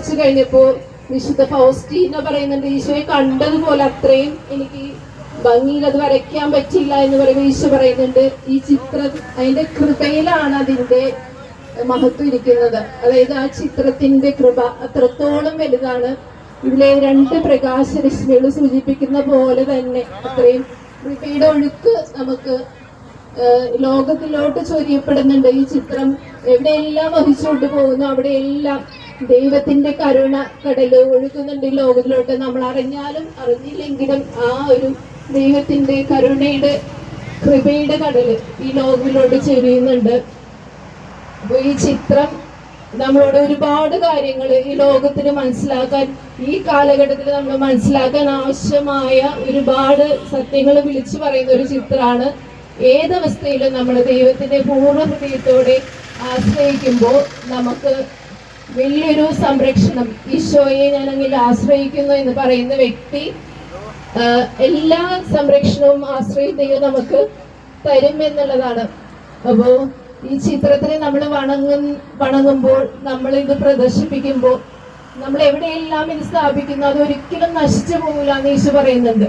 വരച്ചു കഴിഞ്ഞപ്പോ വിശുദ്ധ ഫൗസ്റ്റീന പറയുന്നുണ്ട്, ഈശോയെ കണ്ടതുപോലെ അത്രയും എനിക്ക് ഭംഗിയിൽ അത് വരയ്ക്കാൻ പറ്റിയില്ല എന്ന് പറയുമ്പോൾ ഈശോ പറയുന്നുണ്ട്, ഈ ചിത്രം അതിന്റെ കൃപയിലാണ് അതിന്റെ മഹത്വം ഇരിക്കുന്നത്. അതായത് ആ ചിത്രത്തിന്റെ കൃപ അത്രത്തോളം വലുതാണ്. ഇതിലെ രണ്ട് പ്രകാശരശ്മികൾ സൂചിപ്പിക്കുന്ന പോലെ തന്നെ അത്രയും കൃപയുടെ ഒഴുക്ക് നമുക്ക് ലോകത്തിലോട്ട് ചൊരിയപ്പെടുന്നുണ്ട്. ഈ ചിത്രം എവിടെയെല്ലാം വഹിച്ചുകൊണ്ട് പോകുന്നു അവിടെയെല്ലാം ദൈവത്തിന്റെ കരുണ കടല് ഒഴുകുന്നുണ്ട് ഈ ലോകത്തിലോട്ട്. നമ്മൾ അറിഞ്ഞാലും അറിഞ്ഞില്ലെങ്കിലും ആ ഒരു ദൈവത്തിന്റെ കരുണയുടെ കൃപയുടെ കടല് ഈ ലോകത്തിലോട്ട് ചൊരിയുന്നുണ്ട്. അപ്പൊ ഈ ചിത്രം നമ്മളോട് ഒരുപാട് കാര്യങ്ങൾ ഈ ലോകത്തിന് മനസ്സിലാക്കാൻ, ഈ കാലഘട്ടത്തിൽ നമ്മൾ മനസ്സിലാക്കാൻ ആവശ്യമായ ഒരുപാട് സത്യങ്ങൾ വിളിച്ചു പറയുന്ന ഒരു ചിത്രമാണ്. ഏതവസ്ഥയിലും നമ്മൾ ദൈവത്തിന്റെ പൂർണ്ണ ഹൃദയത്തോടെ ആശ്രയിക്കുമ്പോൾ നമുക്ക് വലിയൊരു സംരക്ഷണം, ഈശോയെ ഞാൻ അങ്ങിൽ ആശ്രയിക്കുന്നു എന്ന് പറയുന്ന വ്യക്തി എല്ലാ സംരക്ഷണവും ആശ്രയം ദൈവം നമുക്ക് തരും എന്നുള്ളതാണ്. അപ്പോ ഈ ചിത്രത്തിനെ നമ്മൾ വണങ്ങുമ്പോൾ, നമ്മൾ ഇത് പ്രദർശിപ്പിക്കുമ്പോൾ, നമ്മൾ എവിടെയെല്ലാം ഇത് സ്ഥാപിക്കുന്നു അതൊരിക്കലും നശിച്ചു പോകില്ല എന്ന് ഈശോ പറയുന്നുണ്ട്.